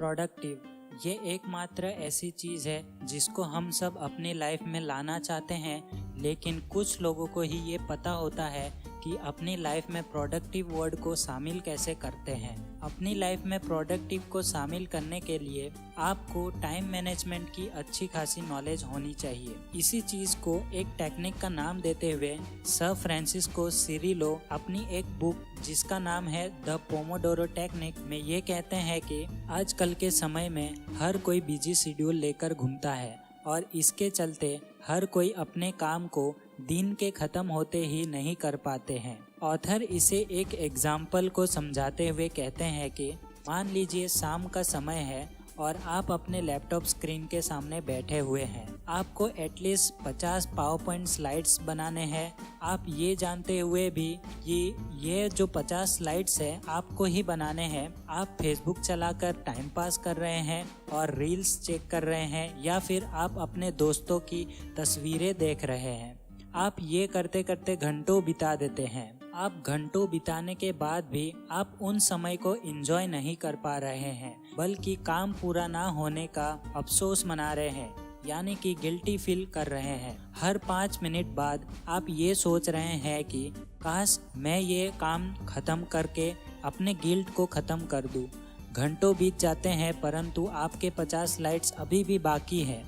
Productive ये एकमात्र ऐसी चीज़ है जिसको हम सब अपनी लाइफ में लाना चाहते हैं, लेकिन कुछ लोगों को ही ये पता होता है कि अपनी लाइफ में प्रोडक्टिव वर्ड को शामिल कैसे करते हैं। अपनी लाइफ में प्रोडक्टिव को शामिल करने के लिए आपको टाइम मैनेजमेंट की अच्छी खासी नॉलेज होनी चाहिए। इसी चीज़ को एक टेक्निक का नाम देते हुए सर फ्रांसिस्को सिरिलो अपनी एक बुक जिसका नाम है द पोमोडोरो टेक्निक में ये कहते हैं कि आजकल के समय में हर कोई बिजी शेड्यूल लेकर घूमता है और इसके चलते हर कोई अपने काम को दिन के ख़त्म होते ही नहीं कर पाते हैं। ऑथर इसे एक एग्जाम्पल को समझाते हुए कहते हैं कि मान लीजिए शाम का समय है और आप अपने लैपटॉप स्क्रीन के सामने बैठे हुए हैं। आपको एटलीस्ट 50 पावर पॉइंट स्लाइड्स बनाने हैं। आप ये जानते हुए भी कि ये जो 50 स्लाइड्स है आपको ही बनाने हैं, आप फेसबुक चलाकर टाइम पास कर रहे हैं और रील्स चेक कर रहे हैं, या फिर आप अपने दोस्तों की तस्वीरें देख रहे हैं। आप ये करते करते घंटों बिता देते हैं। आप घंटों बिताने के बाद भी आप उन समय को एंजॉय नहीं कर पा रहे हैं, बल्कि काम पूरा ना होने का अफसोस मना रहे हैं, यानी कि गिल्टी फील कर रहे हैं। हर 5 मिनट बाद आप ये सोच रहे हैं कि काश मैं ये काम खत्म करके अपने गिल्ट को खत्म कर दूं। घंटों बीत जाते हैं परंतु आपके 50 स्लाइड्स अभी भी बाकी है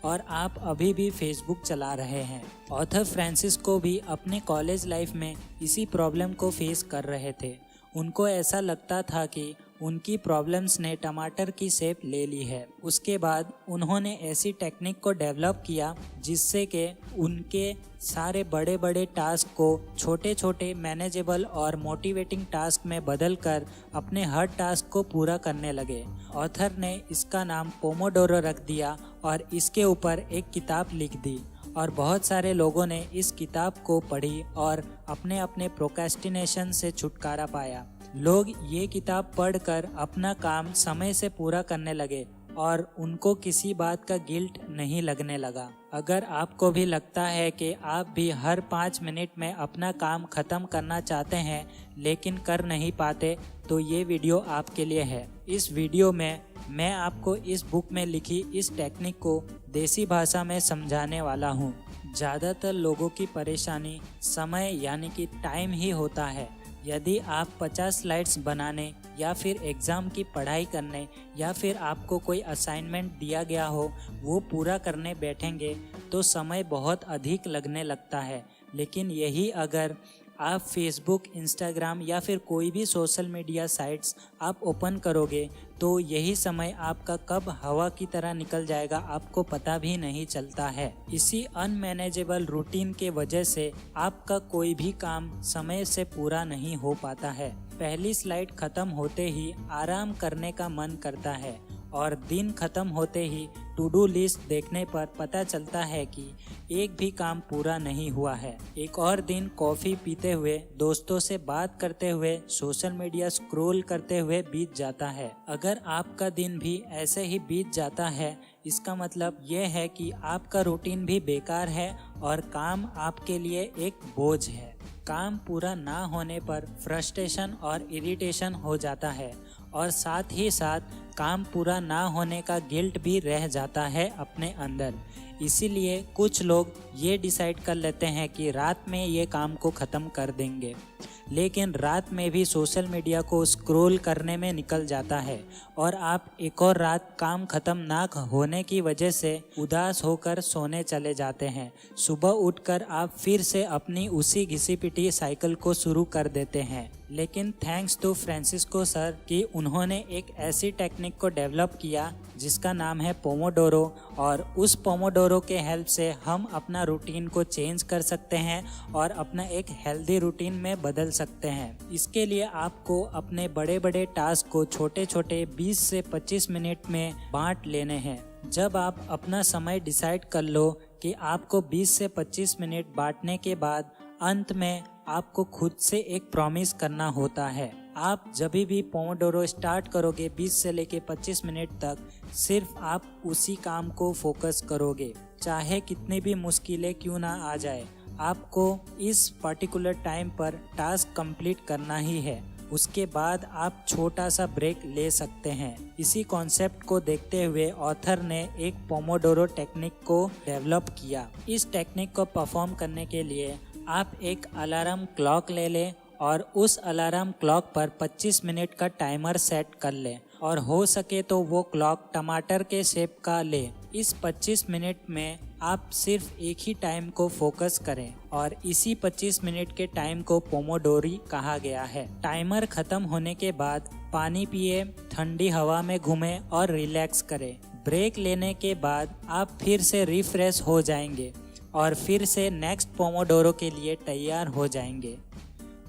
और आप अभी भी फेसबुक चला रहे हैं। ऑथर फ्रांसिस्को भी अपने कॉलेज लाइफ में इसी प्रॉब्लम को फेस कर रहे थे। उनको ऐसा लगता था कि उनकी प्रॉब्लम्स ने टमाटर की शेप ले ली है। उसके बाद उन्होंने ऐसी टेक्निक को डेवलप किया जिससे कि उनके सारे बड़े बड़े टास्क को छोटे छोटे मैनेजेबल और मोटिवेटिंग टास्क में बदलकर अपने हर टास्क को पूरा करने लगे। ऑथर ने इसका नाम पोमोडोरो रख दिया और इसके ऊपर एक किताब लिख दी और बहुत सारे लोगों ने इस किताब को पढ़ी और अपने अपने प्रोक्रेस्टिनेशन से छुटकारा पाया। लोग ये किताब पढ़कर अपना काम समय से पूरा करने लगे और उनको किसी बात का गिल्ट नहीं लगने लगा। अगर आपको भी लगता है कि आप भी हर 5 मिनट में अपना काम ख़त्म करना चाहते हैं लेकिन कर नहीं पाते, तो ये वीडियो आपके लिए है। इस वीडियो में मैं आपको इस बुक में लिखी इस टेक्निक को देसी भाषा में समझाने वाला हूँ। ज़्यादातर लोगों की परेशानी समय यानी कि टाइम ही होता है। यदि आप 50 स्लाइड्स बनाने या फिर एग्ज़ाम की पढ़ाई करने या फिर आपको कोई असाइनमेंट दिया गया हो वो पूरा करने बैठेंगे तो समय बहुत अधिक लगने लगता है। लेकिन यही अगर आप फेसबुक, इंस्टाग्राम या फिर कोई भी सोशल मीडिया साइट्स आप ओपन करोगे तो यही समय आपका कब हवा की तरह निकल जाएगा आपको पता भी नहीं चलता है। इसी अनमैनेजेबल रूटीन के वजह से आपका कोई भी काम समय से पूरा नहीं हो पाता है। पहली स्लाइड खत्म होते ही आराम करने का मन करता है और दिन खत्म होते ही टू डू लिस्ट देखने पर पता चलता है कि एक भी काम पूरा नहीं हुआ है। एक और दिन कॉफ़ी पीते हुए, दोस्तों से बात करते हुए, सोशल मीडिया स्क्रॉल करते हुए बीत जाता है। अगर आपका दिन भी ऐसे ही बीत जाता है, इसका मतलब ये है कि आपका रूटीन भी बेकार है और काम आपके लिए एक बोझ है। काम पूरा ना होने पर फ्रस्ट्रेशन और इरिटेशन हो जाता है और साथ ही साथ काम पूरा ना होने का गिल्ट भी रह जाता है अपने अंदर। इसीलिए कुछ लोग ये डिसाइड कर लेते हैं कि रात में ये काम को ख़त्म कर देंगे, लेकिन रात में भी सोशल मीडिया को स्क्रॉल करने में निकल जाता है और आप एक और रात काम ख़त्म ना होने की वजह से उदास होकर सोने चले जाते हैं। सुबह उठकर आप फिर से अपनी उसी घिसी पिटी साइकिल को शुरू कर देते हैं। लेकिन थैंक्स टू फ्रांसिस्को सर कि उन्होंने एक ऐसी टेक्निक को डेवलप किया जिसका नाम है पोमोडोरो, और उस पोमोडोरो के हेल्प से हम अपना रूटीन को चेंज कर सकते हैं और अपना एक हेल्दी रूटीन में बदल सकते हैं। इसके लिए आपको अपने बड़े बड़े टास्क को छोटे छोटे 20 से 25 मिनट में बांट लेने हैं। जब आप अपना समय डिसाइड कर लो कि आपको 20 से 25 मिनट बांटने के बाद अंत में आपको खुद से एक प्रॉमिस करना होता है। आप जब भी पोमोडोरो स्टार्ट करोगे 20 से लेके 25 मिनट तक सिर्फ आप उसी काम को फोकस करोगे, चाहे कितनी भी मुश्किलें क्यों ना आ जाए। आपको इस पर्टिकुलर टाइम पर टास्क कंप्लीट करना ही है। उसके बाद आप छोटा सा ब्रेक ले सकते हैं। इसी कॉन्सेप्ट को देखते हुए ऑथर ने एक पोमोडोरो टेक्निक को डेवलप किया। इस टेक्निक को परफॉर्म करने के लिए आप एक अलार्म क्लॉक ले लें और उस अलार्म क्लॉक पर 25 मिनट का टाइमर सेट कर लें और हो सके तो वो क्लॉक टमाटर के शेप का ले। इस 25 मिनट में आप सिर्फ एक ही टाइम को फोकस करें और इसी 25 मिनट के टाइम को पोमोडोरी कहा गया है। टाइमर खत्म होने के बाद पानी पिए, ठंडी हवा में घूमें और रिलैक्स करें। ब्रेक लेने के बाद आप फिर से रिफ्रेश हो जाएंगे और फिर से नेक्स्ट पोमोडोरो के लिए तैयार हो जाएंगे।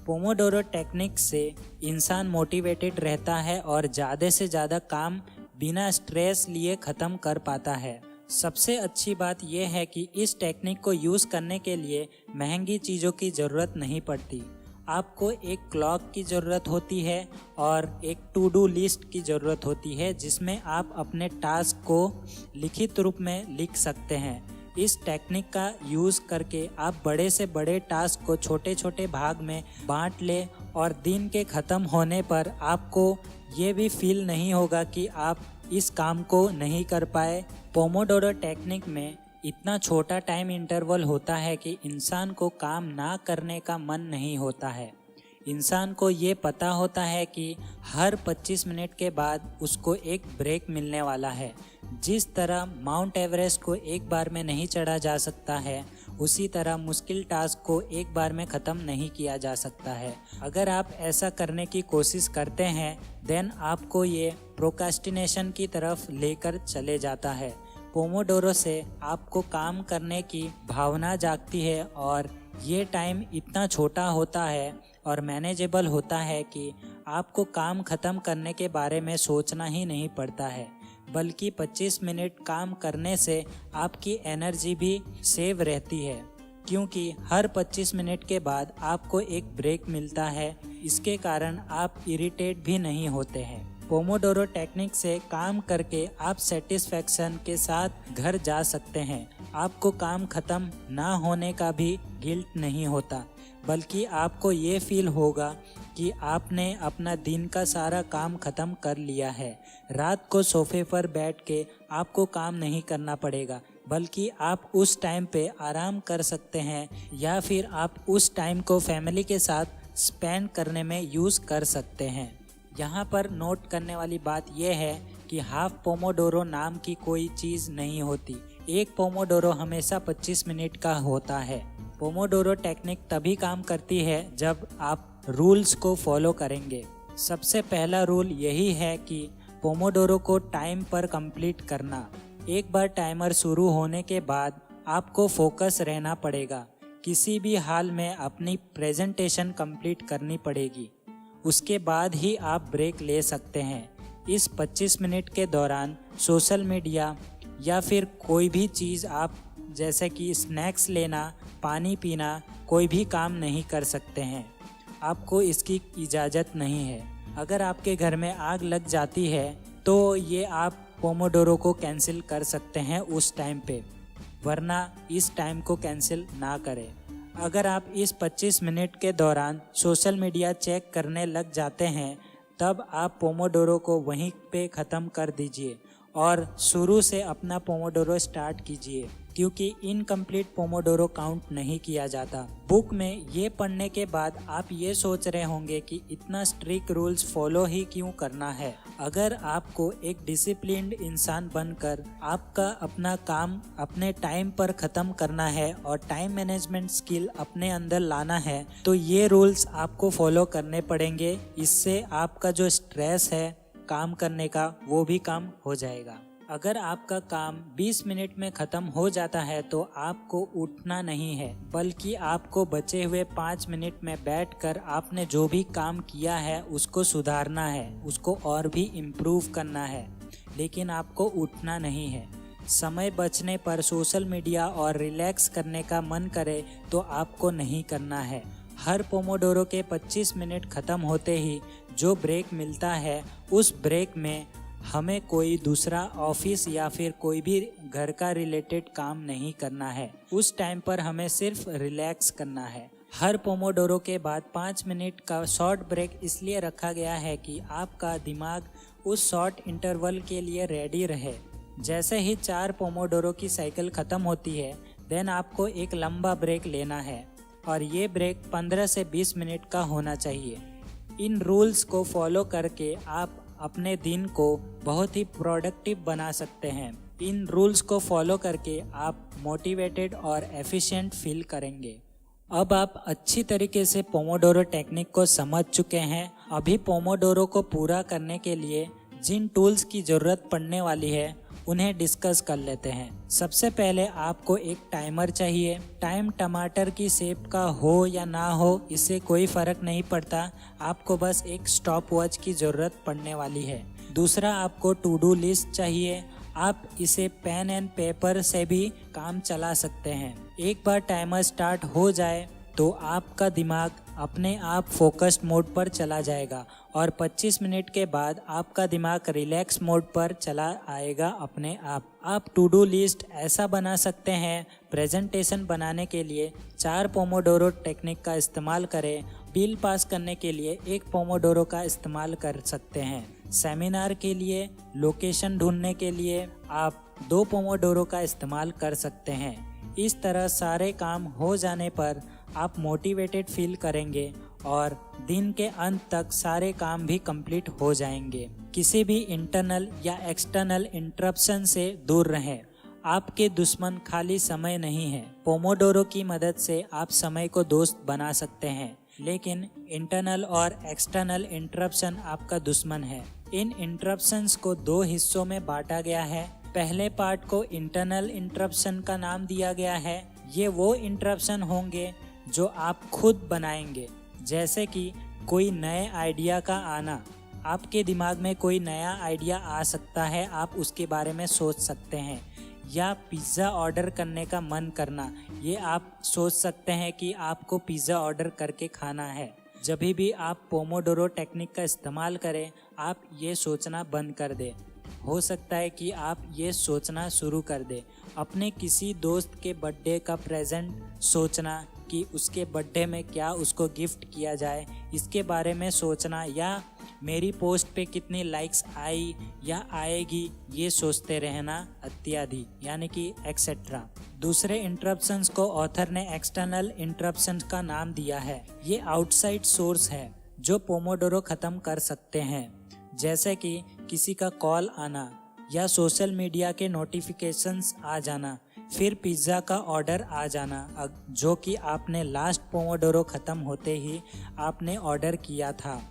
पोमोडोरो टेक्निक से इंसान मोटिवेटेड रहता है और ज़्यादा से ज़्यादा काम बिना स्ट्रेस लिए ख़त्म कर पाता है। सबसे अच्छी बात यह है कि इस टेक्निक को यूज़ करने के लिए महंगी चीज़ों की ज़रूरत नहीं पड़ती। आपको एक क्लॉक की ज़रूरत होती है और एक टू डू लिस्ट की ज़रूरत होती है जिसमें आप अपने टास्क को लिखित रूप में लिख सकते हैं। इस टेक्निक का यूज़ करके आप बड़े से बड़े टास्क को छोटे छोटे भाग में बांट लें और दिन के ख़त्म होने पर आपको ये भी फील नहीं होगा कि आप इस काम को नहीं कर पाए। पोमोडोरो टेक्निक में इतना छोटा टाइम इंटरवल होता है कि इंसान को काम ना करने का मन नहीं होता है। इंसान को ये पता होता है कि हर 25 मिनट के बाद उसको एक ब्रेक मिलने वाला है। जिस तरह माउंट एवरेस्ट को एक बार में नहीं चढ़ा जा सकता है, उसी तरह मुश्किल टास्क को एक बार में ख़त्म नहीं किया जा सकता है। अगर आप ऐसा करने की कोशिश करते हैं देन आपको ये प्रोक्रास्टिनेशन की तरफ लेकर चले जाता है। पोमोडोरो से आपको काम करने की भावना जागती है और ये टाइम इतना छोटा होता है और मैनेजेबल होता है कि आपको काम ख़त्म करने के बारे में सोचना ही नहीं पड़ता है, बल्कि 25 मिनट काम करने से आपकी एनर्जी भी सेव रहती है, क्योंकि हर 25 मिनट के बाद आपको एक ब्रेक मिलता है। इसके कारण आप इरिटेट भी नहीं होते हैं। पोमोडोरो टेक्निक से काम करके आप सेटिस्फैक्शन के साथ घर जा सकते हैं। आपको काम ख़त्म ना होने का भी गिल्ट नहीं होता, बल्कि आपको ये फील होगा कि आपने अपना दिन का सारा काम ख़त्म कर लिया है। रात को सोफे पर बैठ के आपको काम नहीं करना पड़ेगा, बल्कि आप उस टाइम पे आराम कर सकते हैं या फिर आप उस टाइम को फैमिली के साथ स्पेंड करने में यूज़ कर सकते हैं। यहाँ पर नोट करने वाली बात यह है कि हाफ पोमोडोरो नाम की कोई चीज़ नहीं होती। एक पोमोडोरो हमेशा 25 मिनट का होता है। पोमोडोरो टेक्निक तभी काम करती है जब आप रूल्स को फॉलो करेंगे। सबसे पहला रूल यही है कि पोमोडोरो को टाइम पर कंप्लीट करना। एक बार टाइमर शुरू होने के बाद आपको फोकस रहना पड़ेगा। किसी भी हाल में अपनी प्रेजेंटेशन कंप्लीट करनी पड़ेगी, उसके बाद ही आप ब्रेक ले सकते हैं। इस 25 मिनट के दौरान सोशल मीडिया या फिर कोई भी चीज़ आप जैसे कि स्नैक्स लेना, पानी पीना, कोई भी काम नहीं कर सकते हैं। आपको इसकी इजाज़त नहीं है। अगर आपके घर में आग लग जाती है तो ये आप पोमोडोरो को कैंसिल कर सकते हैं उस टाइम पे, वरना इस टाइम को कैंसिल ना करें। अगर आप इस 25 मिनट के दौरान सोशल मीडिया चेक करने लग जाते हैं तब आप पोमोडोरो को वहीं पे ख़त्म कर दीजिए और शुरू से अपना पोमोडोरो स्टार्ट कीजिए, क्योंकि इनकम्प्लीट पोमोडोरो काउंट नहीं किया जाता। बुक में ये पढ़ने के बाद आप ये सोच रहे होंगे कि इतना स्ट्रिक्ट रूल्स फॉलो ही क्यों करना है। अगर आपको एक डिसिप्लिन्ड इंसान बनकर आपका अपना काम अपने टाइम पर ख़त्म करना है और टाइम मैनेजमेंट स्किल अपने अंदर लाना है तो ये रूल्स आपको फॉलो करने पड़ेंगे। इससे आपका जो स्ट्रेस है काम करने का वो भी कम हो जाएगा। अगर आपका काम 20 मिनट में ख़त्म हो जाता है तो आपको उठना नहीं है, बल्कि आपको बचे हुए 5 मिनट में बैठकर आपने जो भी काम किया है उसको सुधारना है, उसको और भी इम्प्रूव करना है, लेकिन आपको उठना नहीं है। समय बचने पर सोशल मीडिया और रिलैक्स करने का मन करे तो आपको नहीं करना है। हर पोमोडोरो के 25 मिनट ख़त्म होते ही जो ब्रेक मिलता है उस ब्रेक में हमें कोई दूसरा ऑफिस या फिर कोई भी घर का रिलेटेड काम नहीं करना है। उस टाइम पर हमें सिर्फ रिलैक्स करना है। हर पोमोडोरो के बाद 5 मिनट का शॉर्ट ब्रेक इसलिए रखा गया है कि आपका दिमाग उस शॉर्ट इंटरवल के लिए रेडी रहे। जैसे ही 4 पोमोडोरो की साइकिल ख़त्म होती है, देन आपको एक लंबा ब्रेक लेना है और ये ब्रेक 15 से 20 मिनट का होना चाहिए। इन रूल्स को फॉलो करके आप अपने दिन को बहुत ही प्रोडक्टिव बना सकते हैं। इन रूल्स को फॉलो करके आप मोटिवेटेड और एफिशिएंट फील करेंगे। अब आप अच्छी तरीके से पोमोडोरो टेक्निक को समझ चुके हैं। अभी पोमोडोरो को पूरा करने के लिए जिन टूल्स की ज़रूरत पड़ने वाली है उन्हें डिस्कस कर लेते हैं। सबसे पहले आपको एक टाइमर चाहिए। टाइम टमाटर की शेप का हो या ना हो, इससे कोई फ़र्क नहीं पड़ता, आपको बस एक स्टॉप वॉच की ज़रूरत पड़ने वाली है। दूसरा, आपको टू डू लिस्ट चाहिए। आप इसे पेन एंड पेपर से भी काम चला सकते हैं। एक बार टाइमर स्टार्ट हो जाए तो आपका दिमाग अपने आप फोकस्ड मोड पर चला जाएगा और 25 मिनट के बाद आपका दिमाग रिलैक्स मोड पर चला आएगा अपने आप। आप टू डू लिस्ट ऐसा बना सकते हैं। प्रेजेंटेशन बनाने के लिए 4 पोमोडोरो टेक्निक का इस्तेमाल करें। बिल पास करने के लिए 1 पोमोडोरो का इस्तेमाल कर सकते हैं। सेमिनार के लिए, लोकेशन ढूंढने के लिए आप 2 पोमोडोरो का इस्तेमाल कर सकते हैं। इस तरह सारे काम हो जाने पर आप मोटिवेटेड फील करेंगे और दिन के अंत तक सारे काम भी कंप्लीट हो जाएंगे। किसी भी इंटरनल या एक्सटर्नल इंटरप्शन से दूर रहें। आपके दुश्मन खाली समय नहीं है। पोमोडोरो की मदद से आप समय को दोस्त बना सकते हैं, लेकिन इंटरनल और एक्सटर्नल इंटरप्शन आपका दुश्मन है। इन इंटरप्शंस को 2 हिस्सों में बांटा गया है। पहले पार्ट को इंटरनल इंटरप्शन का नाम दिया गया है। ये वो इंटरप्शन होंगे जो आप खुद बनाएंगे, जैसे कि कोई नए आइडिया का आना। आपके दिमाग में कोई नया आइडिया आ सकता है, आप उसके बारे में सोच सकते हैं। या पिज़्ज़ा ऑर्डर करने का मन करना, ये आप सोच सकते हैं कि आपको पिज़्ज़ा ऑर्डर करके खाना है। जब भी आप पोमोडोरो टेक्निक का इस्तेमाल करें, आप ये सोचना बंद कर दें। हो सकता है कि आप ये सोचना शुरू कर दें। अपने किसी दोस्त के बर्थडे का प्रेजेंट सोचना कि उसके बर्थडे में क्या उसको गिफ्ट किया जाए, इसके बारे में सोचना, या मेरी पोस्ट पे कितनी लाइक्स आई या आएगी, ये सोचते रहना इत्यादि, यानी कि एक्सेट्रा। दूसरे इंटरप्शंस को ऑथर ने एक्सटर्नल इंटरप्शंस का नाम दिया है। ये आउटसाइड सोर्स है जो पोमोडोरो ख़त्म कर सकते हैं, जैसे कि किसी का कॉल आना या सोशल मीडिया के नोटिफिकेशंस आ जाना, फिर पिज़्ज़ा का ऑर्डर आ जाना जो कि आपने लास्ट पोमोडोरो ख़त्म होते ही आपने ऑर्डर किया था।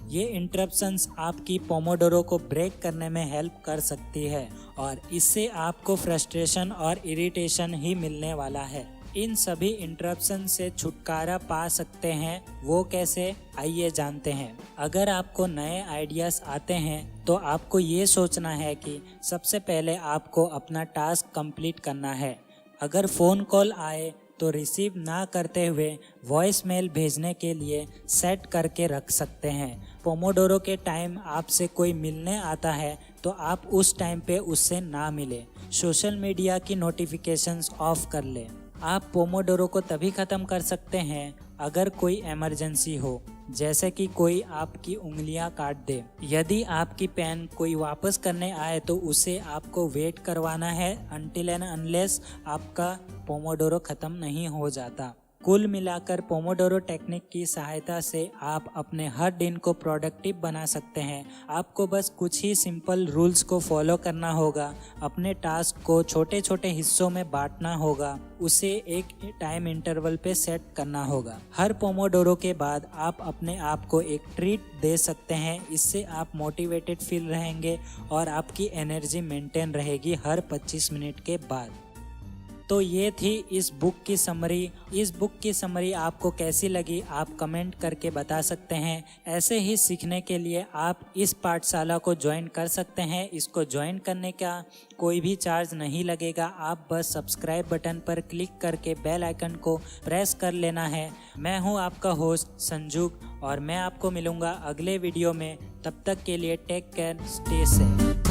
ये इंटरप्शंस आपकी पोमोडोरो को ब्रेक करने में हेल्प कर सकती है और इससे आपको फ्रस्ट्रेशन और इरिटेशन ही मिलने वाला है। इन सभी इंटरप्शन से छुटकारा पा सकते हैं। वो कैसे, आइए जानते हैं। अगर आपको नए आइडियाज़ आते हैं तो आपको ये सोचना है कि सबसे पहले आपको अपना टास्क कंप्लीट करना है। अगर फ़ोन कॉल आए तो रिसीव ना करते हुए वॉइस मेल भेजने के लिए सेट करके रख सकते हैं। पोमोडोरो के टाइम आपसे कोई मिलने आता है तो आप उस टाइम पे उससे ना मिले। सोशल मीडिया की नोटिफिकेशंस ऑफ कर लें। आप पोमोडोरो को तभी ख़त्म कर सकते हैं अगर कोई इमरजेंसी हो, जैसे कि कोई आपकी उंगलियां काट दे। यदि आपकी पेन कोई वापस करने आए तो उसे आपको वेट करवाना है अनटिल एंड अनलेस आपका पोमोडोरो ख़त्म नहीं हो जाता। कुल मिलाकर पोमोडोरो टेक्निक की सहायता से आप अपने हर दिन को प्रोडक्टिव बना सकते हैं। आपको बस कुछ ही सिंपल रूल्स को फॉलो करना होगा। अपने टास्क को छोटे छोटे हिस्सों में बांटना होगा, उसे एक टाइम इंटरवल पे सेट करना होगा। हर पोमोडोरो के बाद आप अपने आप को एक ट्रीट दे सकते हैं। इससे आप मोटिवेटेड फील रहेंगे और आपकी एनर्जी मेंटेन रहेगी हर 25 मिनट के बाद। तो ये थी इस बुक की समरी। इस बुक की समरी आपको कैसी लगी आप कमेंट करके बता सकते हैं। ऐसे ही सीखने के लिए आप इस पाठशाला को ज्वाइन कर सकते हैं। इसको ज्वाइन करने का कोई भी चार्ज नहीं लगेगा। आप बस सब्सक्राइब बटन पर क्लिक करके बेल आइकन को प्रेस कर लेना है। मैं हूँ आपका होस्ट संजुग और मैं आपको मिलूँगा अगले वीडियो में। तब तक के लिए टेक केयर, स्टे सेफ।